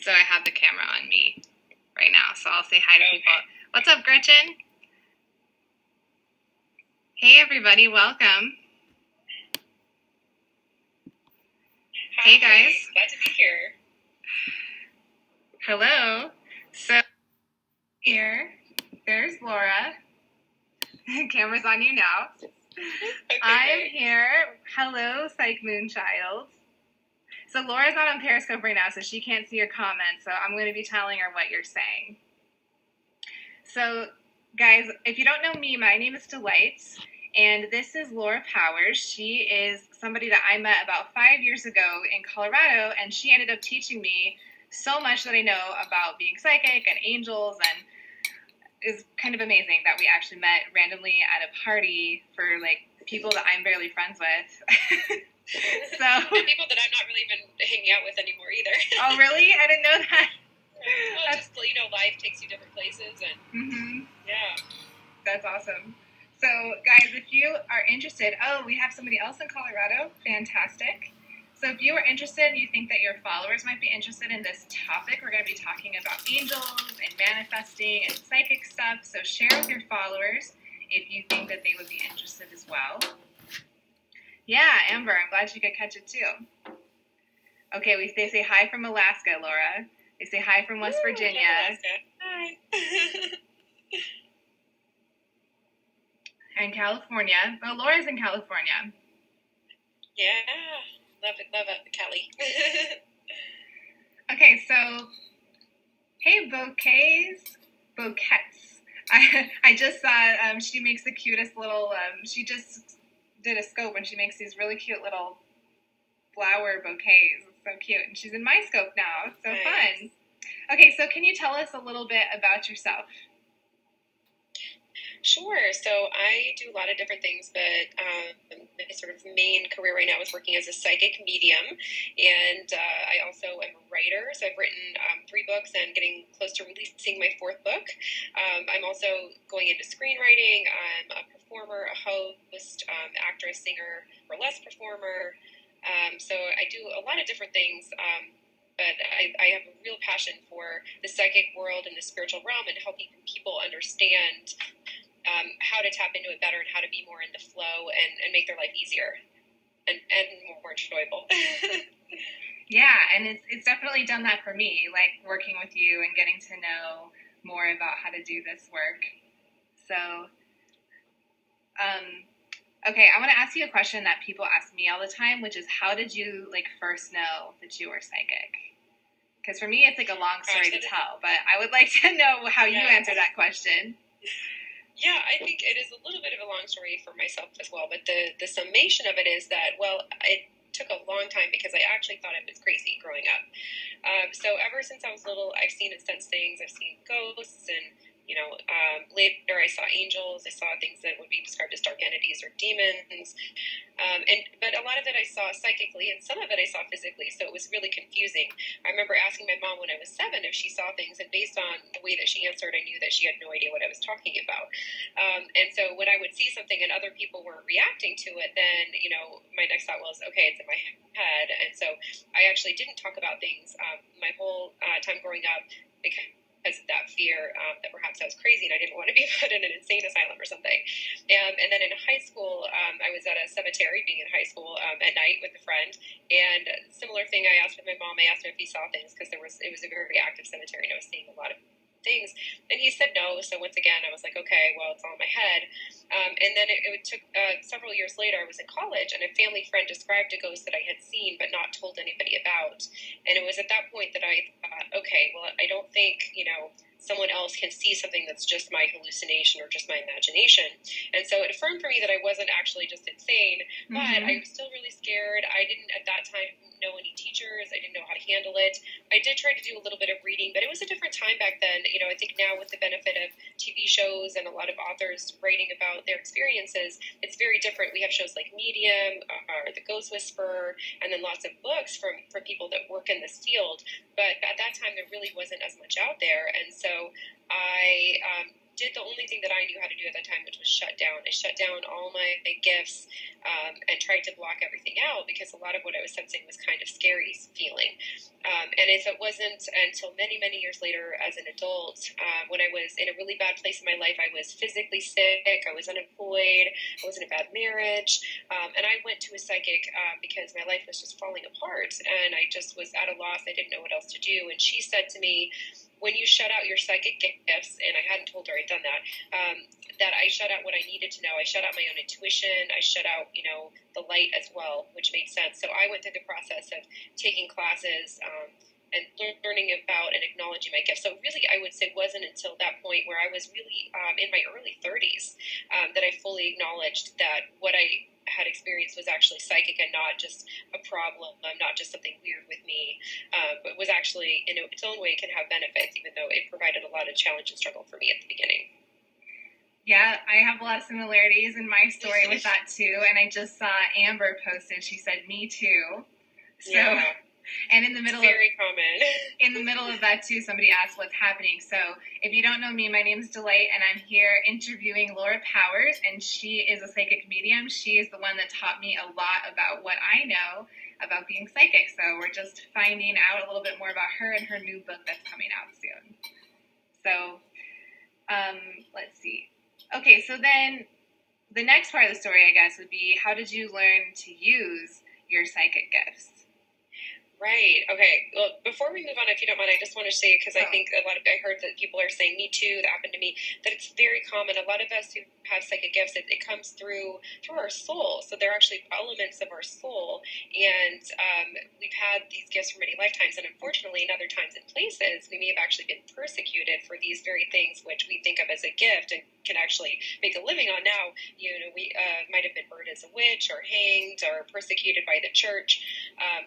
So I have the camera on me right now, so I'll say hi to people. What's up, Gretchen? Hey, everybody, welcome. Hi, hey, guys. Glad to be here. Hello. So here, there's Laura. Camera's on you now. Okay, I am great. here. Hello, Psych Moonchild. So Laura's not on Periscope right now, so she can't see your comments, so I'm going to be telling her what you're saying. So, guys, if you don't know me, my name is Delight, and this is Laura Powers. She is somebody that I met about 5 years ago in Colorado, and she ended up teaching me so much that I know about being psychic and angels, and it's kind of amazing that we actually met randomly at a party for, like, people that I'm barely friends with. So and people that I'm not really even hanging out with anymore either. Oh, really? I didn't know that. Well, just, life takes you different places, and yeah. That's awesome. So, guys, if you are interested, we have somebody else in Colorado. Fantastic. So if you are interested and you think that your followers might be interested in this topic, we're going to be talking about angels and manifesting and psychic stuff. So share with your followers if you think that they would be interested as well. Yeah, Amber, I'm glad you could catch it too. Okay, they say hi from Alaska, Laura. They say hi from West Virginia. Hi. And California. Oh, Laura's in California. Yeah, love it, Kelly. Okay, so, hey, bouquets. I just saw, she makes the cutest little, she just did a scope and she makes these really cute little flower bouquets. It's so cute. And she's in my scope now. It's so nice. Fun. Okay, so can you tell us a little bit about yourself? Sure. So I do a lot of different things, but my sort of main career right now is working as a psychic medium, and I also am a writer. So I've written 3 books and getting close to releasing my 4th book. I'm also going into screenwriting. I'm a performer, a host, actress, singer, burlesque performer. So I do a lot of different things. But I have a real passion for the psychic world and the spiritual realm and helping people understand how to tap into it better and how to be more in the flow and make their life easier and more enjoyable. Yeah, and it's definitely done that for me, like working with you and getting to know more about how to do this work. So, okay, I want to ask you a question that people ask me all the time, which is how did you first know that you were psychic? Because for me, it's like a long story to tell, but I would like to know how you answer that question. Yeah, I think it is a little bit of a long story for myself as well, but the summation of it is that, it took a long time because I actually thought it was crazy growing up. So ever since I was little, I've seen and sensed things. I've seen ghosts and, later I saw angels. I saw things that would be described as dark entities or demons. But a lot of it I saw psychically, and some of it I saw physically, so it was really confusing. I remember asking my mom when I was 7 if she saw things, and based on the way that she answered, I knew that she had no idea what I was talking about. And so when I would see something and other people weren't reacting to it, then, my next thought was, okay, it's in my head. And so I actually didn't talk about things my whole time growing up because of that fear that perhaps I was crazy and I didn't want to be put in an insane asylum or something. And then in high school, I was at a cemetery, being in high school, at night with a friend. And similar thing, I asked with my mom, I asked him if he saw things because it was a very active cemetery and I was seeing a lot of things. And he said no. So once again, I was like, okay, well, it's all in my head. And then it took several years later, I was in college and a family friend described a ghost that I had seen but not told anybody about. And it was at that point that I thought, okay, well, I don't think, someone else can see something that's just my hallucination or just my imagination. And so it affirmed for me that I wasn't actually just insane, but I was still really scared. I didn't at that time know any teachers. I didn't know how to handle it. I did try to do a little bit of reading, but it was a different time back then. I think now with the benefit of TV shows and a lot of authors writing about their experiences, it's very different. We have shows like Medium or The Ghost Whisperer, and then lots of books from people that work in this field. But at that time, there really wasn't as much out there. And so I did the only thing that I knew how to do at that time, which was shut down. I shut down all my gifts and tried to block everything out because a lot of what I was sensing was kind of scary feeling. And if it wasn't until many, many years later as an adult, when I was in a really bad place in my life, I was physically sick, I was unemployed, I was in a bad marriage, and I went to a psychic because my life was just falling apart and I just was at a loss. I didn't know what else to do. And she said to me, when you shut out your psychic gifts, and I hadn't told her I'd done that, that I shut out what I needed to know. I shut out my own intuition. I shut out, the light as well, which made sense. So I went through the process of taking classes and learning about and acknowledging my gifts. So really, I would say wasn't until that point where I was really in my early 30s that I fully acknowledged that what I had experienced was actually psychic and not just a problem, not just something weird with me, but was actually, in its own way, can have benefits, even though it provided a lot of challenge and struggle for me at the beginning. Yeah, I have a lot of similarities in my story with that too. And I just saw Amber posted, she said, "Me too." So, yeah. And in the middle common. In the middle of that too, somebody asked what's happening. So if you don't know me, my name is Delight, and I'm here interviewing Laura Powers, and she is a psychic medium. She is the one that taught me a lot about what I know about being psychic. So we're just finding out a little bit more about her and her new book that's coming out soon. So let's see. Okay, so then the next part of the story, I guess, would be how did you learn to use your psychic gifts? Right. Okay. Well, before we move on, if you don't mind, I just want to say, because I think I heard that people are saying, "Me too," that happened to me, that it's very common. A lot of us who have psychic gifts, it comes through our soul. So they're actually elements of our soul. And we've had these gifts for many lifetimes. And unfortunately, in other times and places, we may have actually been persecuted for these very things, which we think of as a gift and can actually make a living on now. We might have been burned as a witch or hanged or persecuted by the church.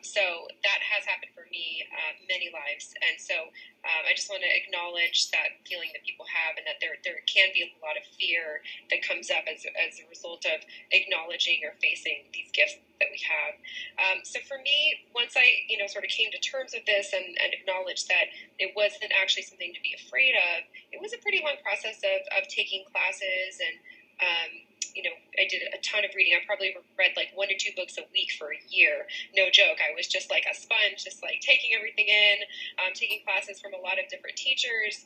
So that has happened for me many lives. And so I just want to acknowledge that feeling that people have, and that there can be a lot of fear that comes up as a result of acknowledging or facing these gifts that we have. So for me, once I sort of came to terms with this and acknowledged that it wasn't actually something to be afraid of, it was a pretty long process of taking classes and I did a ton of reading. I probably read like 1 to 2 books a week for a year. No joke. I was just like a sponge, just like taking everything in, taking classes from a lot of different teachers.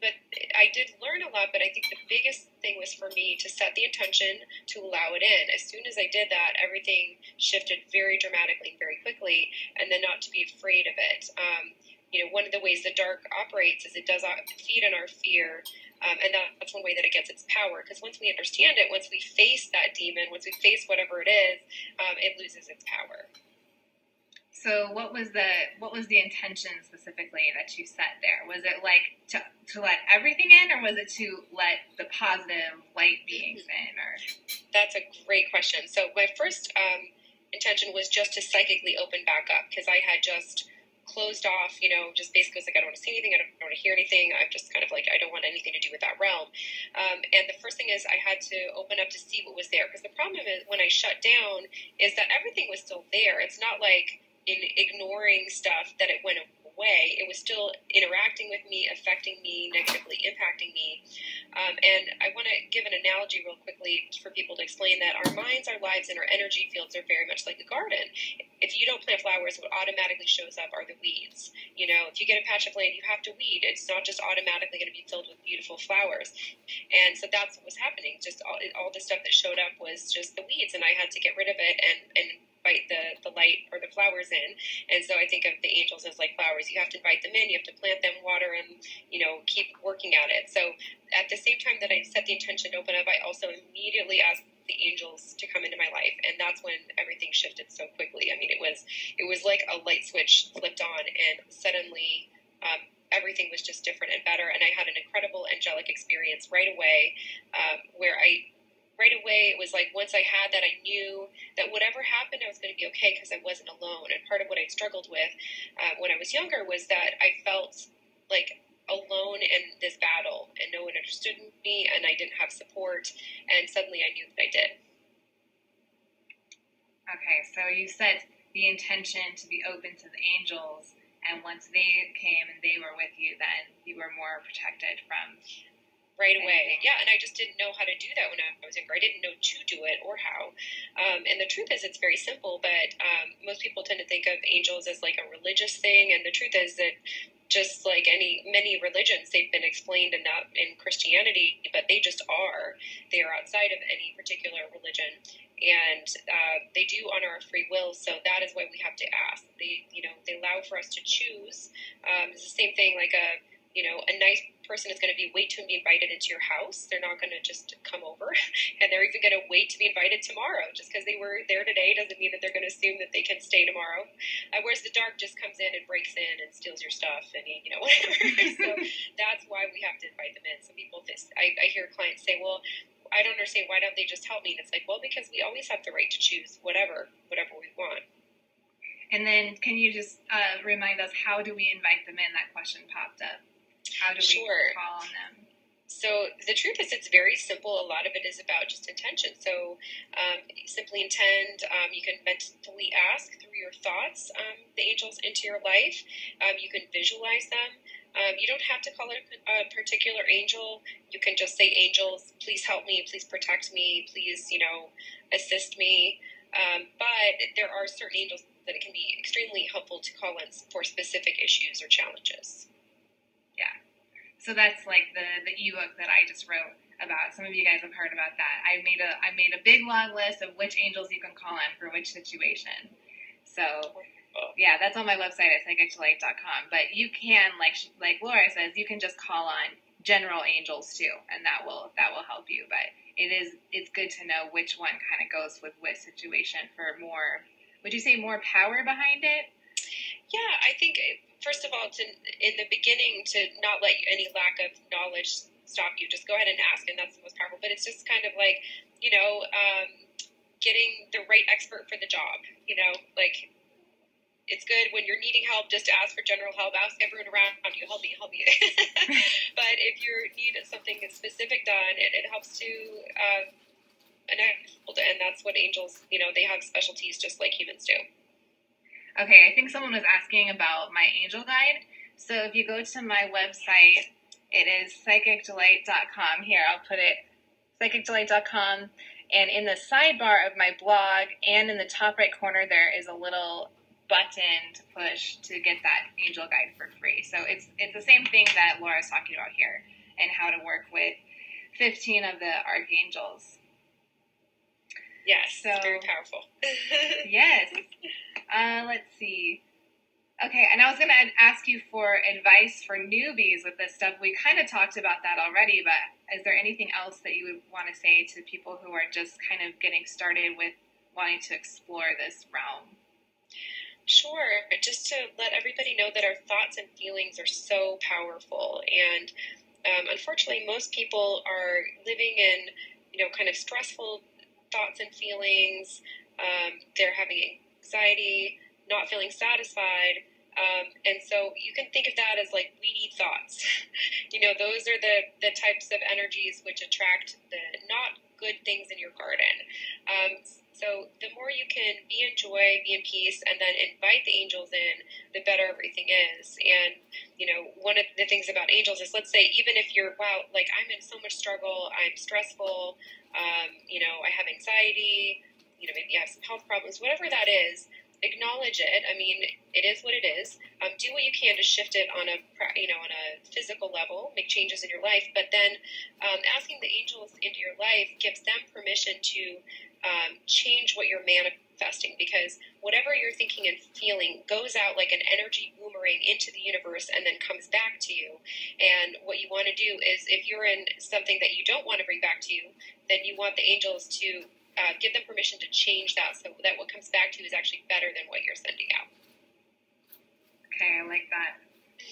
But I did learn a lot, but I think the biggest thing was for me to set the intention to allow it in. As soon as I did that, everything shifted very dramatically and very quickly, and then not to be afraid of it. One of the ways the dark operates is it does feed on our fear, and that's one way that it gets its power. Because once we understand it, once we face that demon, once we face whatever it is, it loses its power. So what was the intention specifically that you set there? Was it like to let everything in, or was it to let the positive light beings in? Or that's a great question. So my first intention was just to psychically open back up, because I had just closed off, just basically was like, I don't want to see anything, I don't want to hear anything. I'm just kind of like, I don't want anything to do with that realm. And the first thing is I had to open up to see what was there, because the problem is when I shut down is that everything was still there. It's not like in ignoring stuff that it went away. It was still interacting with me, affecting me, negatively impacting me. And I want to give an analogy real quickly for people to explain that our minds, our lives, and our energy fields are very much like a garden. If you don't plant flowers, what automatically shows up are the weeds. If you get a patch of land, you have to weed. It's not just automatically going to be filled with beautiful flowers. And so that's what was happening. Just all the stuff that showed up was just the weeds, and I had to get rid of it and invite the light or the flowers in. And so I think of the angels as like flowers. You have to invite them in, you have to plant them, water them, keep working at it. So at the same time that I set the intention to open up, I also immediately asked the angels to come into my life, and that's when everything shifted so quickly. I mean, it was like a light switch flipped on, and suddenly everything was just different and better. And I had an incredible angelic experience right away, where right away, it was like once I had that, I knew that whatever happened, I was going to be okay, because I wasn't alone. And part of what I struggled with when I was younger was that I felt like alone in this battle, and no one understood me, and I didn't have support, and suddenly I knew that I did. Okay, so you set the intention to be open to the angels, and once they came and they were with you, then you were more protected from right away. Yeah, and I just didn't know how to do that when I was younger. I didn't know to do it or how. And the truth is, it's very simple, but most people tend to think of angels as like a religious thing, and the truth is that just like many religions, they've been explained in Christianity, but they just are. They are outside of any particular religion, and they do honor our free will. So that is why we have to ask. They allow for us to choose. It's the same thing like a nice person is going to be wait to be invited into your house. They're not going to just come over, and they're even going to wait to be invited tomorrow. Just because they were there today doesn't mean that they're going to assume that they can stay tomorrow. Whereas the dark just comes in and breaks in and steals your stuff and whatever. So that's why we have to invite them in. Some people, I hear clients say, well, I don't understand, why don't they just help me? And it's like, well, because we always have the right to choose whatever we want. And then can you just remind us, how do we invite them in? That question popped up. How do we call on them? So the truth is, it's very simple. A lot of it is about just intention. So simply intend. You can mentally ask through your thoughts the angels into your life. You can visualize them. You don't have to call it a particular angel. You can just say, angels, please help me, please protect me, please, assist me. But there are certain angels that it can be extremely helpful to call in for specific issues or challenges. Yeah. So that's like the ebook that I just wrote about. Some of you guys have heard about that. I made a big long list of which angels you can call on for which situation. So yeah, that's on my website at psychicdelight.com. But you can, like Laura says, you can just call on general angels too, and that will help you. But it's good to know which one kind of goes with which situation for more. Would you say more power behind it? Yeah, I think first of all, in the beginning, to not let any lack of knowledge stop you. Just go ahead and ask, and that's the most powerful. But it's just kind of like getting the right expert for the job. Like, it's good when you're needing help just to ask for general help. Ask everyone around you, help me. But if you need something specific done, it helps to and that's what angels, they have specialties just like humans do. Okay, I think someone was asking about my angel guide. So if you go to my website, it is psychicdelight.com. Here, I'll put it, psychicdelight.com. And in the sidebar of my blog and in the top right corner, there is a little button to push to get that angel guide for free. So it's the same thing that Laura's talking about here, and how to work with 15 of the archangels. Yes, so very powerful. Yes. Let's see. Okay, and I was going to ask you for advice for newbies with this stuff. We kind of talked about that already, but is there anything else that you would want to say to people who are just kind of getting started with wanting to explore this realm? Sure. Just to let everybody know that our thoughts and feelings are so powerful. And unfortunately, most people are living in, kind of stressful thoughts and feelings. They're having anxiety, not feeling satisfied. And so you can think of that as like weedy thoughts. Those are the types of energies which attract the not good things in your garden. So the more you can be in joy, be in peace, and then invite the angels in, the better everything is. And, one of the things about angels is, let's say, even if you're, wow, like I'm in so much struggle, I'm stressful, I have anxiety, maybe you have some health problems, whatever that is, acknowledge it. I mean, it is what it is. Do what you can to shift it on a physical level, make changes in your life. But then asking the angels into your life gives them permission to change what you're manifesting, because whatever you're thinking and feeling goes out like an energy boomerang into the universe and then comes back to you. And what you want to do is, if you're in something that you don't want to bring back to you, then you want the angels to give them permission to change that, so that what comes back to you is actually better than what you're sending out. Okay, I like that.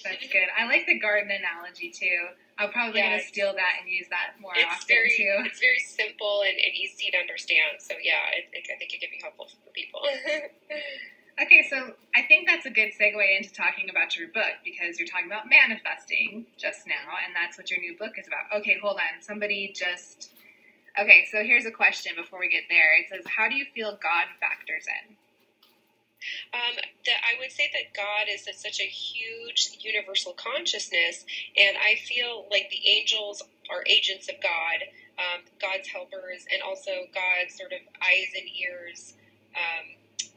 That's good. I like the garden analogy too. I'm probably going to steal that and use that more often too. It's very simple and easy to understand. So yeah, I think it can be helpful for people. Okay, so I think that's a good segue into talking about your book, because you're talking about manifesting just now, and that's what your new book is about. Okay, hold on. Okay, so here's a question before we get there. It says, how do you feel God factors in? That I would say that God is such a huge universal consciousness, and I feel like the angels are agents of God, God's helpers, and also God's sort of eyes and ears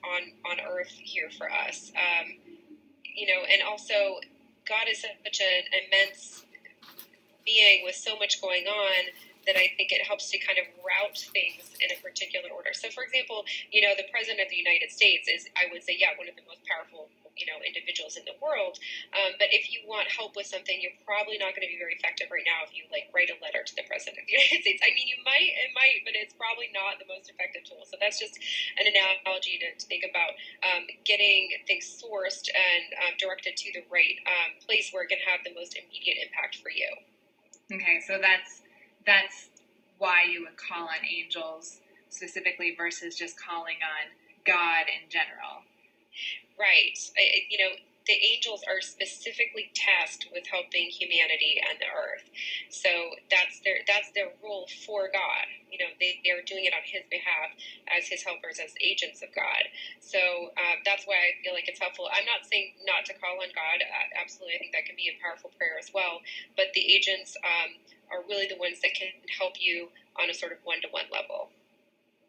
on earth here for us. And also God is such an immense being with so much going on that I think it helps to kind of route things in a particular order. So, for example, the President of the United States is, I would say, one of the most powerful, individuals in the world. But if you want help with something, you're probably not going to be very effective right now if you, write a letter to the President of the United States. I mean, it might, but it's probably not the most effective tool. So that's just an analogy to think about getting things sourced and directed to the right place where it can have the most immediate impact for you. Okay, so that's why you would call on angels specifically versus just calling on God in general. Right. The angels are specifically tasked with helping humanity and the earth. So that's their role for God. They're doing it on His behalf as His helpers, as agents of God. So that's why I feel like it's helpful. I'm not saying not to call on God. Absolutely, I think that can be a powerful prayer as well. But the agents are really the ones that can help you on a sort of one-to-one level.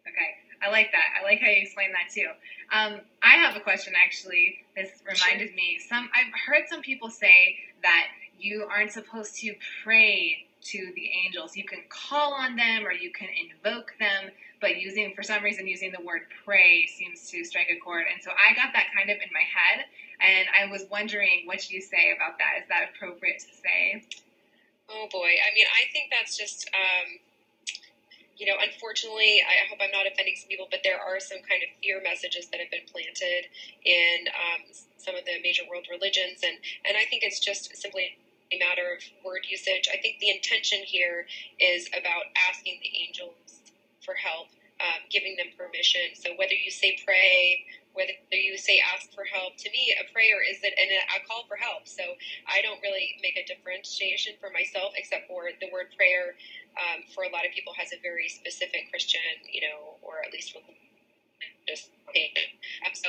Okay. I like that. I like how you explain that too. I have a question actually. This reminded me. I've heard some people say that you aren't supposed to pray to the angels. You can call on them or you can invoke them, but for some reason using the word pray seems to strike a chord. And so I got that kind of in my head, and I was wondering what you say about that. Is that appropriate to say? Oh boy. I mean, I think that's just unfortunately, I hope I'm not offending some people, but there are some kind of fear messages that have been planted in some of the major world religions, and I think it's just simply a matter of word usage. I think the intention here is about asking the angels for help, giving them permission. So whether you say pray, whether you say ask for help, to me, a prayer is a call for help. So I don't really make a differentiation for myself, except for the word prayer. For a lot of people, has a very specific Christian, or at least religious connotation. So,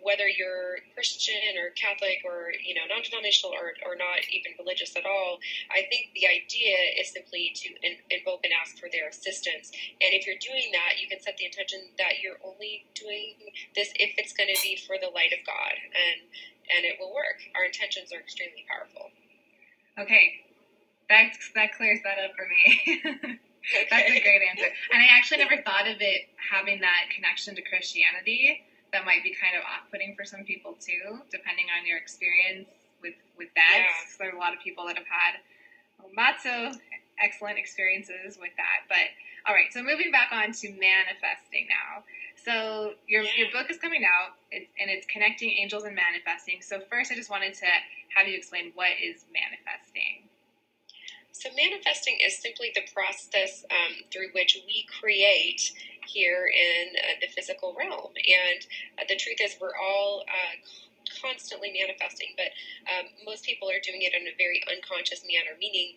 whether you're Christian or Catholic or non-denominational or not even religious at all, I think the idea is simply to invoke and ask for their assistance. And if you're doing that, you can set the intention that you're only doing this if it's going to be for the light of God, and it will work. Our intentions are extremely powerful. Okay. That clears that up for me. Okay. That's a great answer. And I actually never thought of it having that connection to Christianity. That might be kind of off-putting for some people too, depending on your experience with that. Yeah. So there are a lot of people that have had not so excellent experiences with that. But all right, so moving back on to manifesting now. So your book is coming out, and it's connecting angels and manifesting. So first, I just wanted to have you explain what is manifesting. So manifesting is simply the process through which we create here in the physical realm. And the truth is we're all constantly manifesting, but most people are doing it in a very unconscious manner, meaning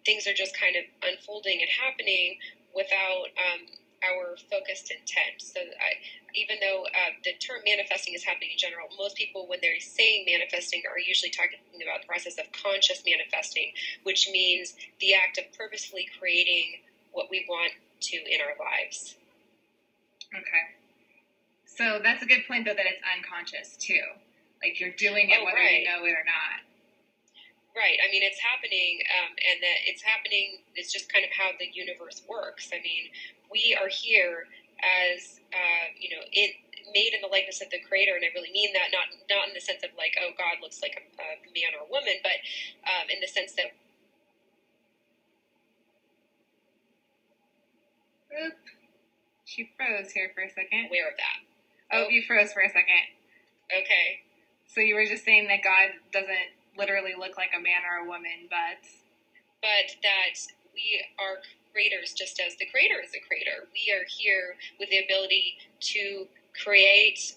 things are just kind of unfolding and happening without our focused intent. So even though the term manifesting is happening in general, most people, when they're saying manifesting, are usually talking about the process of conscious manifesting, which means the act of purposefully creating what we want to in our lives. Okay. So that's a good point, though, that it's unconscious, too. Like you're doing it whether you know it or not. Right. I mean, it's happening, and that it's happening is just kind of how the universe works. I mean, we are here as, made in the likeness of the Creator, and I really mean that, not in the sense of like, oh, God looks like a man or a woman, but in the sense that... Oop. She froze here for a second. Aware of that. Oh, you froze for a second. Okay. So you were just saying that God doesn't literally look like a man or a woman, but that we are creators just as the Creator is a creator. We are here with the ability to create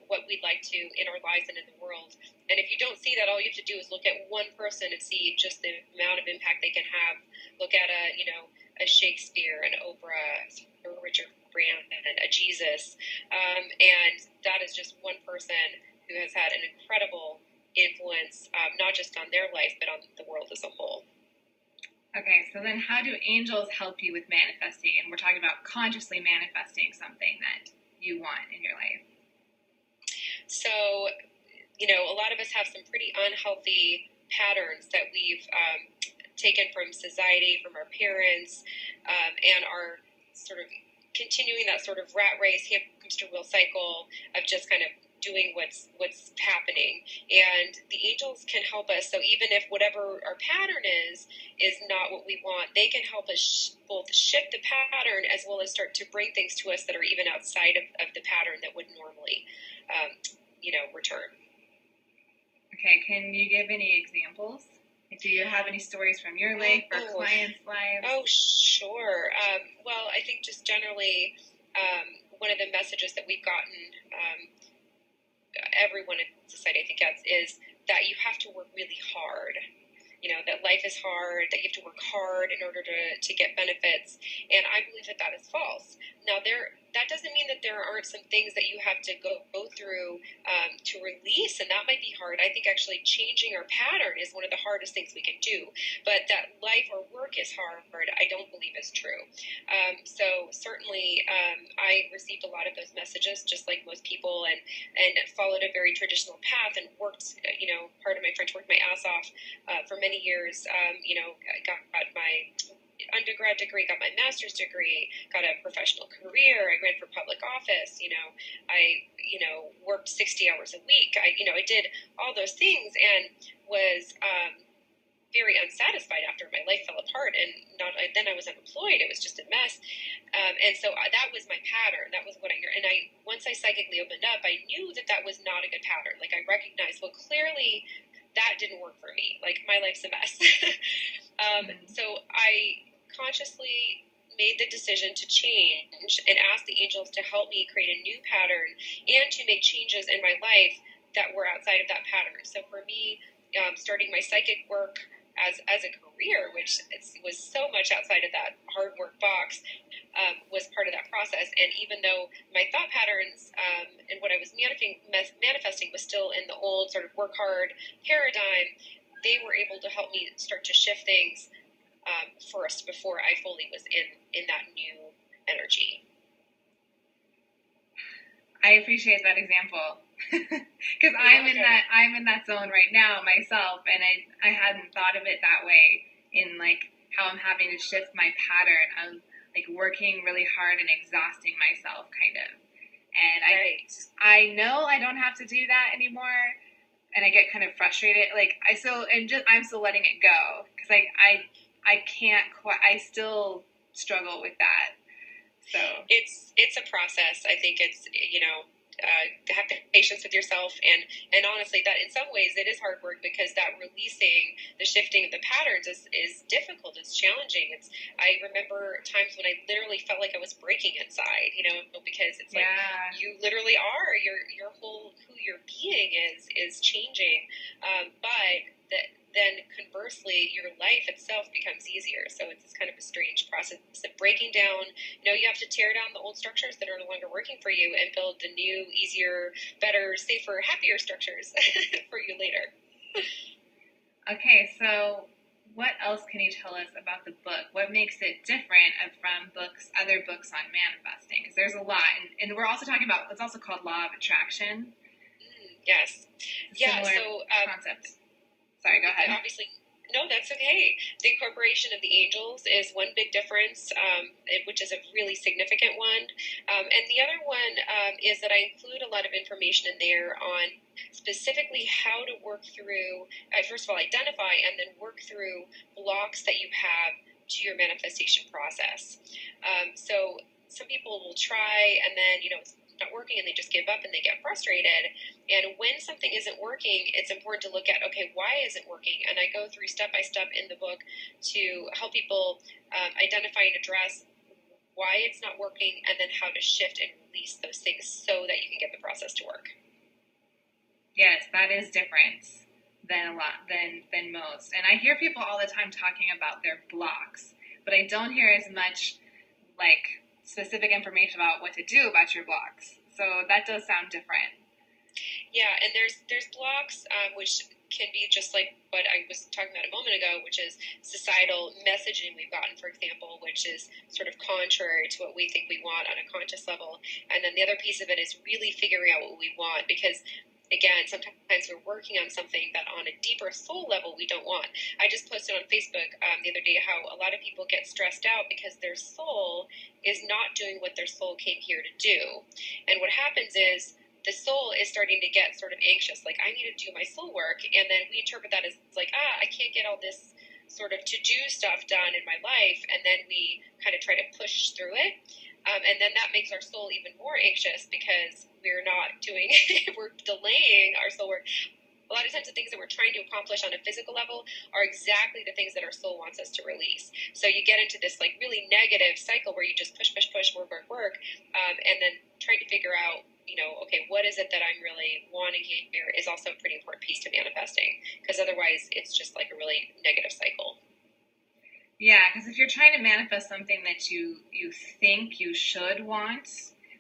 what we'd like to in our lives and in the world. And if you don't see that, all you have to do is look at one person and see just the amount of impact they can have. Look at a Shakespeare, an Oprah, or Richard brand, a Jesus. And that is just one person who has had an incredible influence, not just on their life, but on the world as a whole. Okay, so then how do angels help you with manifesting? And we're talking about consciously manifesting something that you want in your life. So, a lot of us have some pretty unhealthy patterns that we've taken from society, from our parents, and are sort of continuing that sort of rat race, hamster wheel cycle of just kind of doing what's happening. And the angels can help us. So even if whatever our pattern is not what we want, they can help us both shift the pattern as well as start to bring things to us that are even outside of the pattern that would normally return. Okay, can you give any examples? Do you have any stories from your life or clients' lives? Oh, sure. Well, I think just generally, one of the messages that we've gotten, everyone in society, I think, is that you have to work really hard. That life is hard, that you have to work hard in order to get benefits. And I believe that is false. Now, that doesn't mean that there aren't some things that you have to go through to release, and that might be hard. I think actually changing our pattern is one of the hardest things we can do. But that life or work is hard, I don't believe is true. So certainly I received a lot of those messages, just like most people, and followed a very traditional path and worked, part of my French, worked my ass off for many years. Got my undergrad degree, got my master's degree, got a professional career. I ran for public office. I worked 60 hours a week. I did all those things and was very unsatisfied after my life fell apart, and then I was unemployed. It was just a mess, and so that was my pattern. That was what once I psychically opened up, I knew that was not a good pattern. Like, I recognized, well, clearly that didn't work for me. Like, my life's a mess. So I consciously made the decision to change and ask the angels to help me create a new pattern and to make changes in my life that were outside of that pattern. So for me, starting my psychic work as a career, which was so much outside of that hard work box, was part of that process. And even though my thought patterns and what I was manifesting was still in the old sort of work hard paradigm, they were able to help me start to shift things first before I fully was in that new energy. I appreciate that example because I'm in that zone right now myself, and I hadn't thought of it that way, in like how I'm having to shift my pattern of like working really hard and exhausting myself, kind of. And right. I know I don't have to do that anymore, and I get kind of frustrated. Like I'm still letting it go because I can't quite. I still struggle with that. So it's a process. I think it's have patience with yourself, and honestly, that in some ways it is hard work, because that releasing, the shifting of the patterns is difficult. It's challenging. I remember times when I literally felt like I was breaking inside, because it's like you literally are your whole who your being is changing, but then conversely, your life itself becomes easier. So it's kind of a strange process of breaking down. You have to tear down the old structures that are no longer working for you and build the new, easier, better, safer, happier structures for you later. Okay, so what else can you tell us about the book? What makes it different from other books on manifesting? Because there's a lot, and we're also talking about, it's also called Law of Attraction. Yes. Similar concept. Sorry, go ahead. Obviously, no, that's okay. The incorporation of the angels is one big difference, which is a really significant one. And the other one is that I include a lot of information in there on specifically how to work through, first of all, identify and then work through blocks that you have to your manifestation process. So some people will try, and then, it's not working, and they just give up and they get frustrated. And when something isn't working, it's important to look at, okay, why is it working? And I go through step by step in the book to help people identify and address why it's not working, and then how to shift and release those things so that you can get the process to work. Yes, that is different than most. And I hear people all the time talking about their blocks, but I don't hear as much like specific information about what to do about your blocks. So that does sound different. Yeah, and there's blocks which can be just like what I was talking about a moment ago, which is societal messaging we've gotten, for example, which is sort of contrary to what we think we want on a conscious level. And then the other piece of it is really figuring out what we want, because again, sometimes we're working on something that on a deeper soul level we don't want. I just posted on Facebook the other day how a lot of people get stressed out because their soul is not doing what their soul came here to do. And what happens is the soul is starting to get sort of anxious, like, I need to do my soul work. And then we interpret that as like, I can't get all this sort of to-do stuff done in my life. And then we kind of try to push through it. And then that makes our soul even more anxious because we're not doing, we're delaying our soul work. A lot of times the things that we're trying to accomplish on a physical level are exactly the things that our soul wants us to release. So you get into this like really negative cycle where you just push, work, and then trying to figure out, okay, what is it that I'm really wanting here is also a pretty important piece to manifesting, because otherwise it's just like a really negative cycle. Yeah, because if you're trying to manifest something that you think you should want,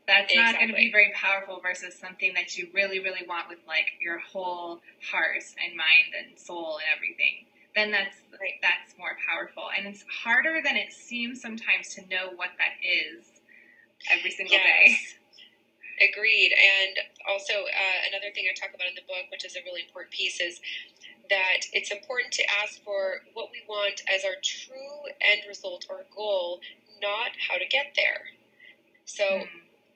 that's not going to be very powerful versus something that you really, really want with like your whole heart and mind and soul and everything. Then that's more powerful. And it's harder than it seems sometimes to know what that is every single day. Agreed. And also another thing I talk about in the book, which is a really important piece, is that it's important to ask for what we want as our true end result or goal, not how to get there. So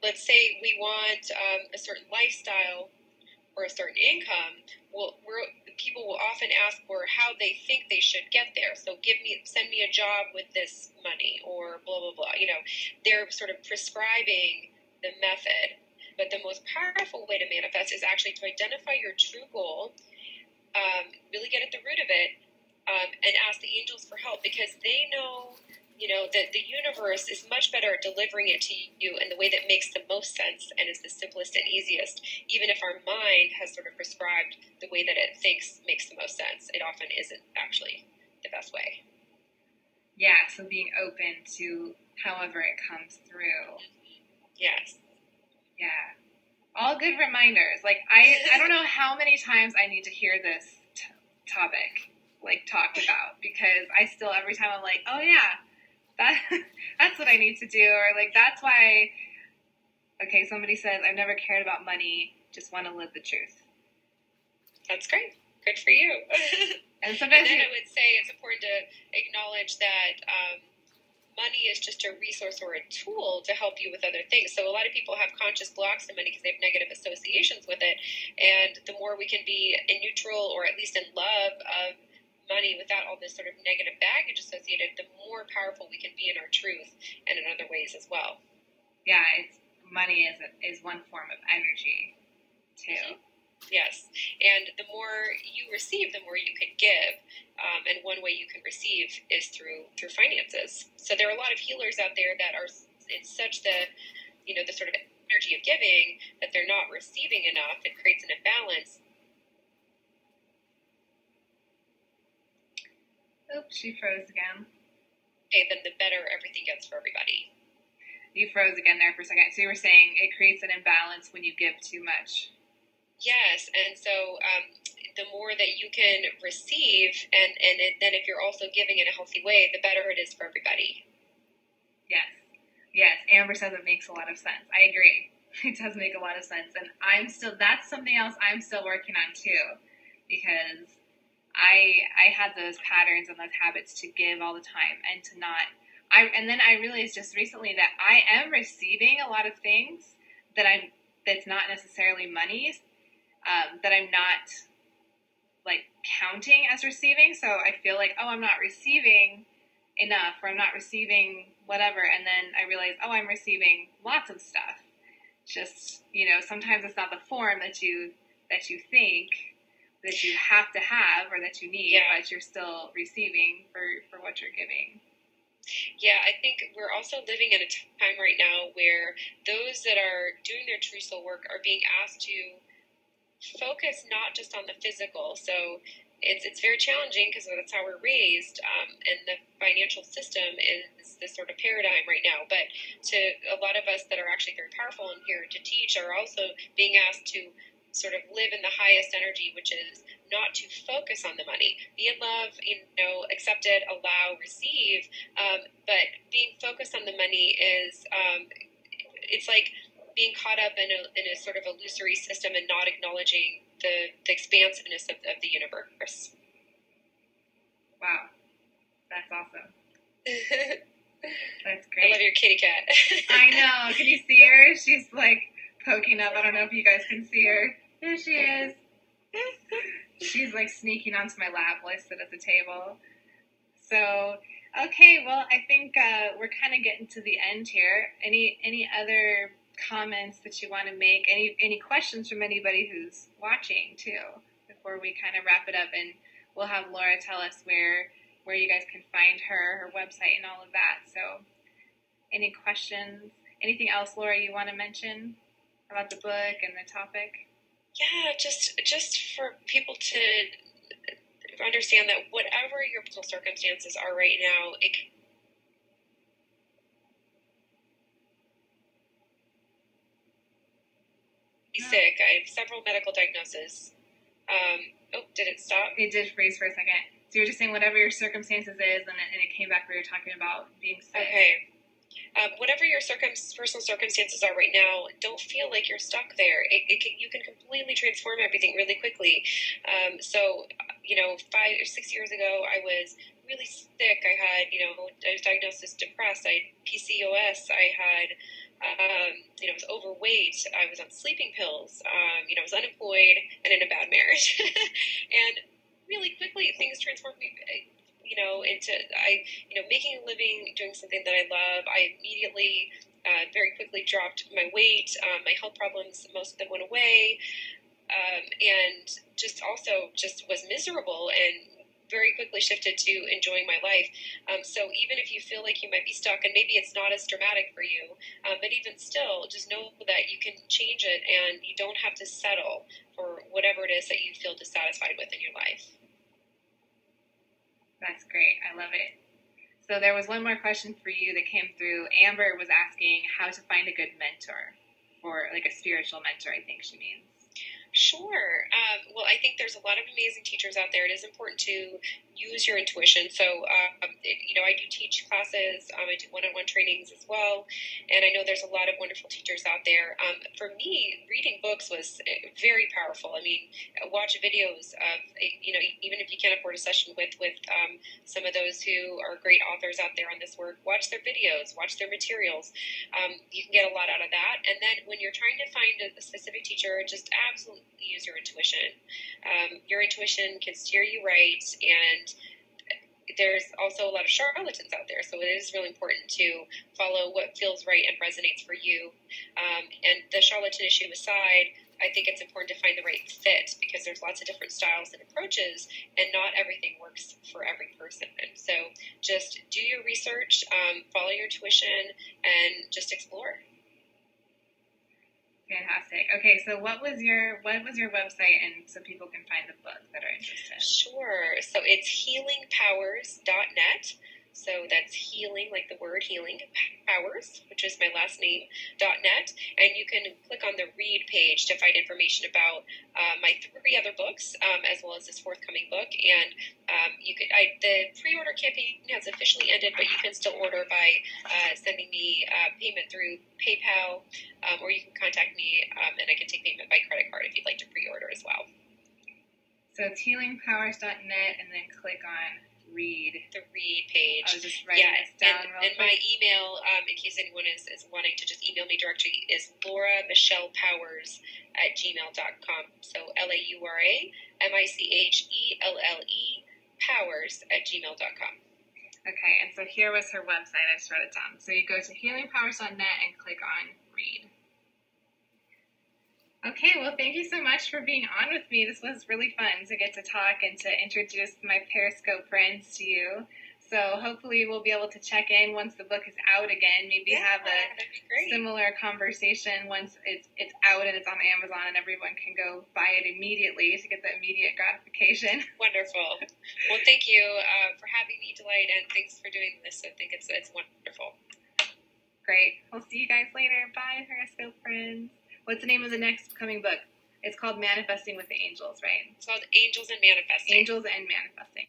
let's say we want a certain lifestyle or a certain income. Well, people will often ask for how they think they should get there. So send me a job with this money, or blah, blah, blah. They're sort of prescribing the method. But the most powerful way to manifest is actually to identify your true goal, really get at the root of it, and ask the angels for help, because they know, that the universe is much better at delivering it to you in the way that makes the most sense and is the simplest and easiest. Even if our mind has sort of prescribed the way that it thinks makes the most sense, it often isn't actually the best way. Yeah, so being open to however it comes through. Yes. Yeah. All good reminders. Like, I don't know how many times I need to hear this topic, like, talked about, because I still, every time I'm like, oh yeah, that's what I need to do. Or like, that's why, okay, somebody says, I've never cared about money, just want to live the truth. That's great. Good for you. And sometimes I would say it's important to acknowledge that, money is just a resource or a tool to help you with other things. So a lot of people have conscious blocks to money because they have negative associations with it. And the more we can be in neutral, or at least in love of money without all this sort of negative baggage associated, the more powerful we can be in our truth and in other ways as well. Yeah, money is one form of energy too. Yes, and the more you receive, the more you can give, and one way you can receive is through finances. So there are a lot of healers out there that are in such the sort of energy of giving that they're not receiving enough. It creates an imbalance. Oops, she froze again. Okay, then the better everything gets for everybody. You froze again there for a second. So you were saying it creates an imbalance when you give too much. Yes, and so the more that you can receive, and then if you're also giving in a healthy way, the better it is for everybody. Yes. Amber says it makes a lot of sense. I agree. It does make a lot of sense, and that's something else I'm still working on too, because I had those patterns and those habits to give all the time and to not. And then I realized just recently that I am receiving a lot of things that's not necessarily money. That I'm not like counting as receiving. So I feel like, oh, I'm not receiving enough, or I'm not receiving whatever. And then I realize, oh, I'm receiving lots of stuff. Just, sometimes it's not the form that you think that you have to have or that you need, but you're still receiving for what you're giving. Yeah, I think we're also living in a time right now where those that are doing their true soul work are being asked to focus not just on the physical. So it's very challenging because that's how we're raised, and the financial system is this sort of paradigm right now. But to a lot of us that are actually very powerful and here to teach are also being asked to sort of live in the highest energy, which is not to focus on the money. Be in love, accept it, allow, receive. But being focused on the money is, it's like being caught up in a sort of illusory system and not acknowledging the expansiveness of the universe. Wow. That's awesome. That's great. I love your kitty cat. I know. Can you see her? She's like poking up. I don't know if you guys can see her. There she is. She's like sneaking onto my lap while I sit at the table. So, okay, well, I think we're kind of getting to the end here. Any other comments that you want to make? Any questions from anybody who's watching too before we kind of wrap it up? And we'll have Laura tell us where you guys can find her website and all of that. So, any questions? Anything else, Laura, you want to mention about the book and the topic? Yeah, just for people to understand that whatever your personal circumstances are right now, it can be sick. I have several medical diagnoses. Did it stop? It did freeze for a second. So you're just saying whatever your circumstances is, and it came back where you're talking about being sick. Okay. Whatever your personal circumstances are right now, don't feel like you're stuck there. You can completely transform everything really quickly. So, 5 or 6 years ago, I was really sick. I was diagnosed as depressed. I had PCOS. I had, I was overweight. I was on sleeping pills. I was unemployed and in a bad marriage. And really quickly, things transformed me. Into making a living, doing something that I love. I immediately, very quickly dropped my weight. My health problems, most of them went away, and just was miserable and very quickly shifted to enjoying my life. So even if you feel like you might be stuck, and maybe it's not as dramatic for you, but even still, just know that you can change it, and you don't have to settle for whatever it is that you feel dissatisfied with in your life. That's great. I love it. So there was one more question for you that came through. Amber was asking how to find a good mentor, or like a spiritual mentor, I think she means. Sure. Well, I think there's a lot of amazing teachers out there. It is important to use your intuition. So, I do teach classes. I do one-on-one trainings as well. And I know there's a lot of wonderful teachers out there. For me, reading books was very powerful. I mean, watch videos of, even if you can't afford a session with some of those who are great authors out there on this work, watch their videos, watch their materials. You can get a lot out of that. And then when you're trying to find a specific teacher, just absolutely use your intuition. Your intuition can steer you right, and there's also a lot of charlatans out there, so it is really important to follow what feels right and resonates for you. And the charlatan issue aside, I think it's important to find the right fit, because there's lots of different styles and approaches, and not everything works for every person. And so just do your research, follow your intuition, and just explore. Fantastic. Okay, so what was your website, and so people can find the book that are interested? Sure. So it's healingpowers.net. So that's healing, like the word healing, powers, which is my last name, .net. And you can click on the read page to find information about my 3 other books, as well as this forthcoming book. And the pre-order campaign has officially ended, but you can still order by sending me payment through PayPal, or you can contact me, and I can take payment by credit card if you'd like to pre-order as well. So it's healingpowers.net, and then click on read. The read page. I was just writing this down real quick. And my email, in case anyone is wanting to just email me directly, is lauramichellepowers@gmail.com. So LauraMichelle powers@gmail.com. Okay, and so here was her website. I just wrote it down. So you go to healingpowers.net and click on read. Okay, well, thank you so much for being on with me. This was really fun to get to talk and to introduce my Periscope friends to you. So hopefully we'll be able to check in once the book is out again. Maybe have a similar conversation once it's out and it's on Amazon and everyone can go buy it immediately to get the immediate gratification. Wonderful. Well, thank you for having me, Delight, and thanks for doing this. I think it's wonderful. Great. We'll see you guys later. Bye, Periscope friends. What's the name of the next coming book? It's called Manifesting with the Angels, right? It's called Angels and Manifesting. Angels and Manifesting.